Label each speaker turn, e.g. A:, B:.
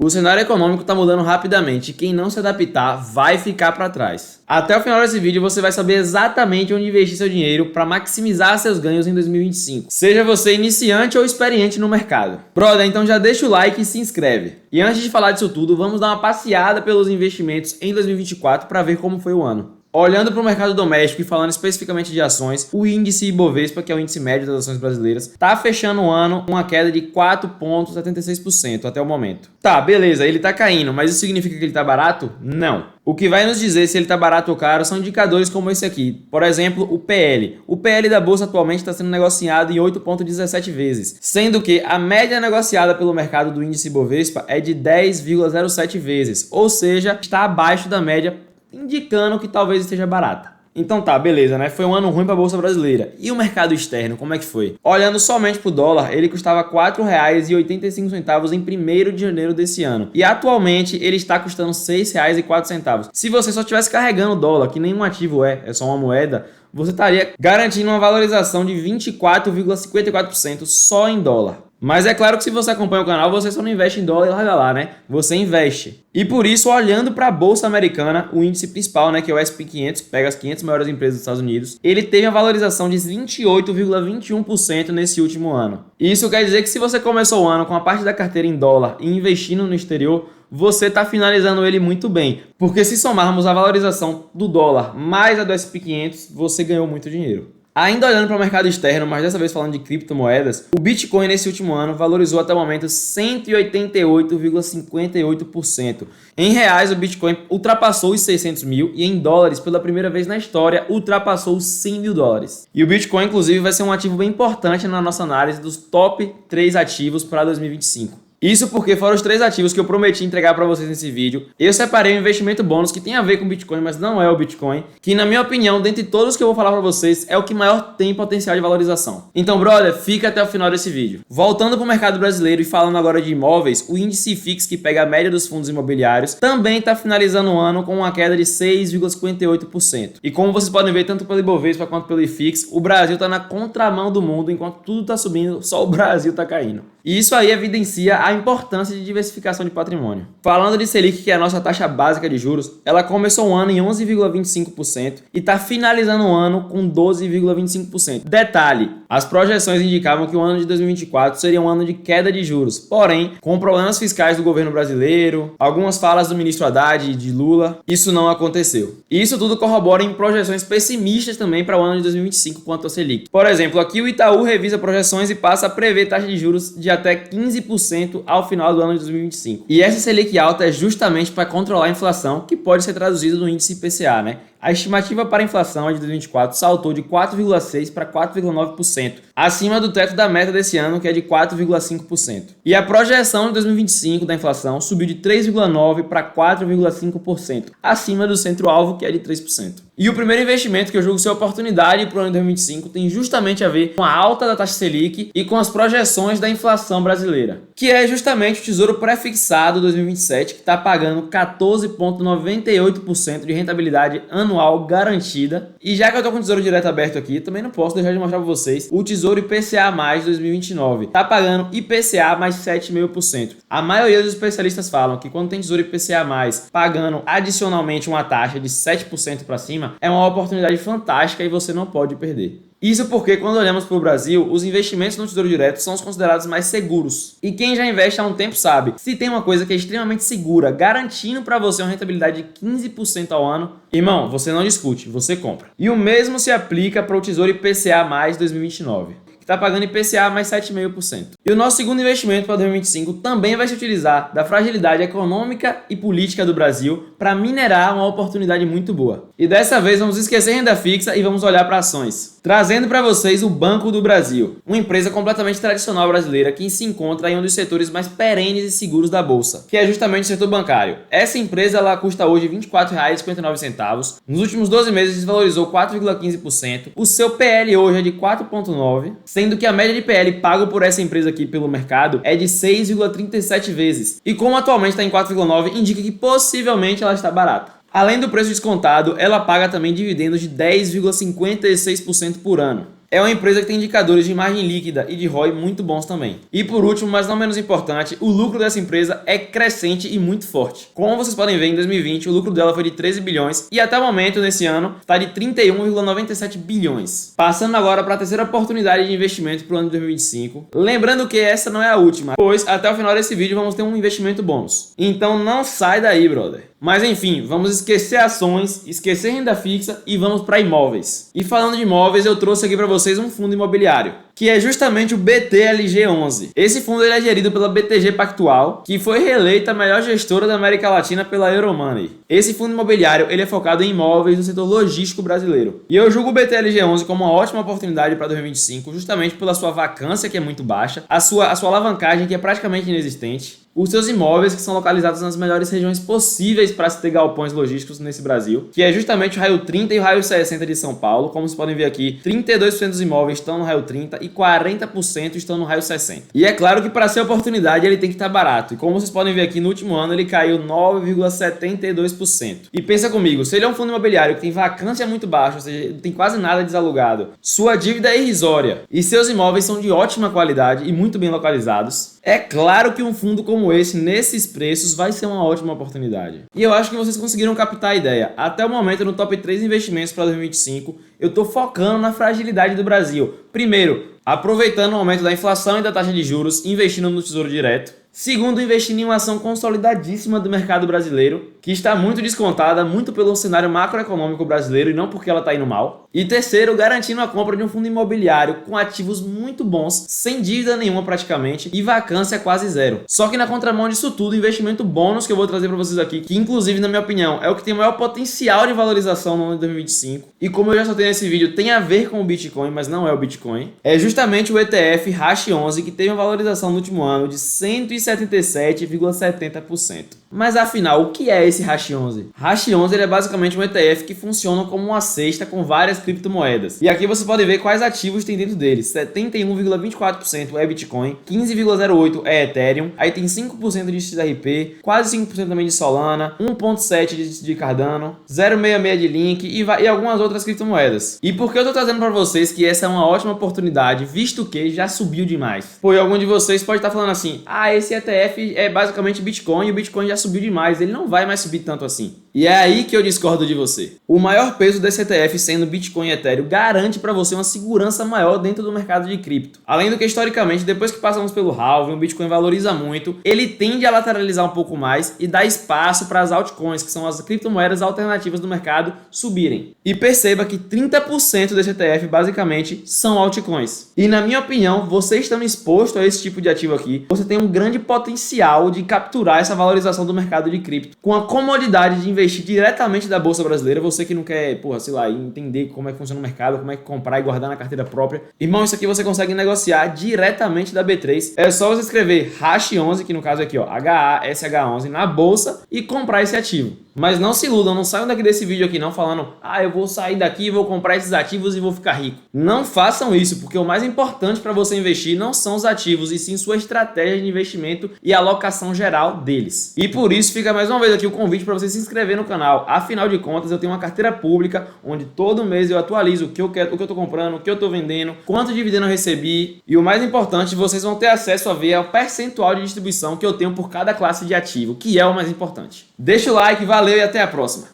A: O cenário econômico está mudando rapidamente e quem não se adaptar vai ficar para trás. Até o final desse vídeo você vai saber exatamente onde investir seu dinheiro para maximizar seus ganhos em 2025. Seja você iniciante ou experiente no mercado. Brother, então já deixa o like e se inscreve. E antes de falar disso tudo, vamos dar uma passeada pelos investimentos em 2024 para ver como foi o ano. Olhando para o mercado doméstico e falando especificamente de ações, o índice Ibovespa, que é o índice médio das ações brasileiras, está fechando o ano com uma queda de 4,76% até o momento. Tá, beleza, ele está caindo, mas isso significa que ele está barato? Não. O que vai nos dizer se ele está barato ou caro são indicadores como esse aqui. Por exemplo, o PL. O PL da bolsa atualmente está sendo negociado em 8,17 vezes, sendo que a média negociada pelo mercado do índice Ibovespa é de 10,07 vezes, ou seja, está abaixo da média, indicando que talvez esteja barata. Então tá, beleza, né? Foi um ano ruim para a Bolsa Brasileira. E o mercado externo, como é que foi? Olhando somente para o dólar, ele custava R$ 4,85 em 1º de janeiro desse ano. E atualmente ele está custando R$ 6,04. Se você só estivesse carregando o dólar, que nenhum ativo é só uma moeda, você estaria garantindo uma valorização de 24,54% só em dólar. Mas é claro que se você acompanha o canal, você só não investe em dólar e larga lá, né? Você investe. E por isso, olhando para a Bolsa Americana, o índice principal, né, que é o S&P 500, que pega as 500 maiores empresas dos Estados Unidos, ele teve uma valorização de 28,21% nesse último ano. Isso quer dizer que se você começou o ano com a parte da carteira em dólar e investindo no exterior, você está finalizando ele muito bem. Porque se somarmos a valorização do dólar mais a do S&P 500, você ganhou muito dinheiro. Ainda olhando para o mercado externo, mas dessa vez falando de criptomoedas, o Bitcoin nesse último ano valorizou até o momento 188,58%. Em reais, o Bitcoin ultrapassou os 600 mil e em dólares, pela primeira vez na história, ultrapassou os 100 mil dólares. E o Bitcoin, inclusive, vai ser um ativo bem importante na nossa análise dos top 3 ativos para 2025. Isso porque foram os 3 ativos que eu prometi entregar para vocês nesse vídeo. Eu separei um investimento bônus que tem a ver com Bitcoin, mas não é o Bitcoin, que na minha opinião, dentre todos que eu vou falar para vocês, é o que maior tem potencial de valorização. Então, brother, fica até o final desse vídeo. Voltando para o mercado brasileiro e falando agora de imóveis, o índice IFIX, que pega a média dos fundos imobiliários, também está finalizando o ano com uma queda de 6,58%. E como vocês podem ver, tanto pelo Ibovespa quanto pelo IFIX, o Brasil está na contramão do mundo, enquanto tudo está subindo, só o Brasil está caindo. E isso aí evidencia a importância de diversificação de patrimônio. Falando de Selic, que é a nossa taxa básica de juros, ela começou o ano em 11,25% e está finalizando o ano com 12,25%. Detalhe, as projeções indicavam que o ano de 2024 seria um ano de queda de juros, porém, com problemas fiscais do governo brasileiro, algumas falas do ministro Haddad e de Lula, isso não aconteceu. E isso tudo corrobora em projeções pessimistas também para o ano de 2025 quanto ao Selic. Por exemplo, aqui o Itaú revisa projeções e passa a prever taxa de juros de até 15% ao final do ano de 2025. E essa Selic alta é justamente para controlar a inflação, que pode ser traduzida no índice IPCA, né? A estimativa para a inflação de 2024 saltou de 4,6% para 4,9%, acima do teto da meta desse ano, que é de 4,5%. E a projeção de 2025 da inflação subiu de 3,9% para 4,5%, acima do centro-alvo, que é de 3%. E o primeiro investimento que eu julgo ser oportunidade para o ano de 2025 tem justamente a ver com a alta da taxa Selic e com as projeções da inflação brasileira, que é justamente o Tesouro Pré-fixado 2027, que está pagando 14,98% de rentabilidade anual garantida. E já que eu tô com o Tesouro Direto aberto aqui, também não posso deixar de mostrar para vocês o Tesouro IPCA mais 2029. Tá pagando IPCA mais 7,5%. A maioria dos especialistas falam que quando tem Tesouro IPCA mais pagando adicionalmente uma taxa de 7% para cima, é uma oportunidade fantástica e você não pode perder. Isso porque, quando olhamos para o Brasil, os investimentos no Tesouro Direto são os considerados mais seguros. E quem já investe há um tempo sabe, se tem uma coisa que é extremamente segura, garantindo para você uma rentabilidade de 15% ao ano, irmão, você não discute, você compra. E o mesmo se aplica para o Tesouro IPCA mais 2029. Está pagando IPCA mais 7,5%. E o nosso segundo investimento para 2025 também vai se utilizar da fragilidade econômica e política do Brasil para minerar uma oportunidade muito boa. E dessa vez vamos esquecer renda fixa e vamos olhar para ações. Trazendo para vocês o Banco do Brasil, uma empresa completamente tradicional brasileira que se encontra em um dos setores mais perenes e seguros da Bolsa, que é justamente o setor bancário. Essa empresa ela custa hoje R$ 24,59. Nos últimos 12 meses desvalorizou 4,15%. O seu PL hoje é de 4,9%. Sendo que a média de PL pago por essa empresa aqui pelo mercado é de 6,37 vezes. E como atualmente está em 4,9, indica que possivelmente ela está barata. Além do preço descontado, ela paga também dividendos de 10,56% por ano. É uma empresa que tem indicadores de margem líquida e de ROI muito bons também. E por último, mas não menos importante, o lucro dessa empresa é crescente e muito forte. Como vocês podem ver, em 2020 o lucro dela foi de 13 bilhões e até o momento, nesse ano, está de 31,97 bilhões. Passando agora para a terceira oportunidade de investimento para o ano de 2025. Lembrando que essa não é a última, pois até o final desse vídeo vamos ter um investimento bônus. Então não sai daí, brother. Mas enfim, vamos esquecer ações, esquecer renda fixa e vamos para imóveis. E falando de imóveis, eu trouxe aqui para vocês um fundo imobiliário, que é justamente o BTLG11. Esse fundo ele é gerido pela BTG Pactual, que foi reeleita a melhor gestora da América Latina pela Euromoney. Esse fundo imobiliário ele é focado em imóveis no setor logístico brasileiro. E eu julgo o BTLG11 como uma ótima oportunidade para 2025, justamente pela sua vacância, que é muito baixa, a sua alavancagem, que é praticamente inexistente, os seus imóveis que são localizados nas melhores regiões possíveis para se ter galpões logísticos nesse Brasil, que é justamente o raio 30 e o raio 60 de São Paulo. Como vocês podem ver aqui, 32% dos imóveis estão no raio 30 e 40% estão no raio 60. E é claro que para ser oportunidade ele tem que estar barato. E como vocês podem ver aqui, no último ano ele caiu 9,72%. E pensa comigo, se ele é um fundo imobiliário que tem vacância muito baixa, ou seja, não tem quase nada desalugado, sua dívida é irrisória e seus imóveis são de ótima qualidade e muito bem localizados, é claro que um fundo como esse, nesses preços, vai ser uma ótima oportunidade. E eu acho que vocês conseguiram captar a ideia. Até o momento, no top 3 investimentos para 2025, eu estou focando na fragilidade do Brasil. Primeiro, aproveitando o aumento da inflação e da taxa de juros, investindo no Tesouro Direto. Segundo, investindo em uma ação consolidadíssima do mercado brasileiro, que está muito descontada, muito pelo cenário macroeconômico brasileiro e não porque ela está indo mal. E terceiro, garantindo a compra de um fundo imobiliário com ativos muito bons, sem dívida nenhuma praticamente e vacância quase zero. Só que na contramão disso tudo, investimento bônus que eu vou trazer para vocês aqui, que inclusive na minha opinião é o que tem o maior potencial de valorização no ano de 2025. E como eu já soltei nesse vídeo, tem a ver com o Bitcoin, mas não é o Bitcoin. É justamente o ETF Hash11, que teve uma valorização no último ano de 177,70%. Mas afinal, o que é esse Hash11? Hash11 ele é basicamente um ETF que funciona como uma cesta com várias criptomoedas. E aqui você pode ver quais ativos tem dentro dele. 71,24% é Bitcoin, 15,08% é Ethereum, aí tem 5% de XRP, quase 5% também de Solana, 1,7% de Cardano, 0,66% de Link e algumas outras criptomoedas. E por que eu tô trazendo para vocês que essa é uma ótima oportunidade, visto que já subiu demais? Pois algum de vocês pode estar falando assim, esse ETF é basicamente Bitcoin e o Bitcoin já subiu demais, ele não vai mais subir tanto assim. E é aí que eu discordo de você. O maior peso desse ETF sendo Bitcoin e Ethereum garante para você uma segurança maior dentro do mercado de cripto. Além do que, historicamente, depois que passamos pelo halving, o Bitcoin valoriza muito, ele tende a lateralizar um pouco mais e dá espaço para as altcoins, que são as criptomoedas alternativas do mercado, subirem. E perceba que 30% desse ETF basicamente são altcoins. E na minha opinião, você estando exposto a esse tipo de ativo aqui, você tem um grande potencial de capturar essa valorização do mercado de cripto com a comodidade de investir diretamente da Bolsa Brasileira. Você que não quer, sei lá, entender como é que funciona o mercado, como é que comprar e guardar na carteira própria. Irmão, isso aqui você consegue negociar diretamente da B3. É só você escrever Hash11, que no caso é aqui, HASH11, na Bolsa e comprar esse ativo. Mas não se iludam, não saiam daqui desse vídeo aqui não falando eu vou sair daqui e vou comprar esses ativos e vou ficar rico. Não façam isso, porque o mais importante para você investir não são os ativos, e sim sua estratégia de investimento e alocação geral deles. E por isso fica mais uma vez aqui o convite para você se inscrever no canal. Afinal de contas, eu tenho uma carteira pública onde todo mês eu atualizo o que eu quero, o que eu tô comprando, o que eu tô vendendo, quanto dividendo eu recebi, e o mais importante, vocês vão ter acesso a ver o percentual de distribuição que eu tenho por cada classe de ativo, que é o mais importante. Deixa o like, valeu e até a próxima.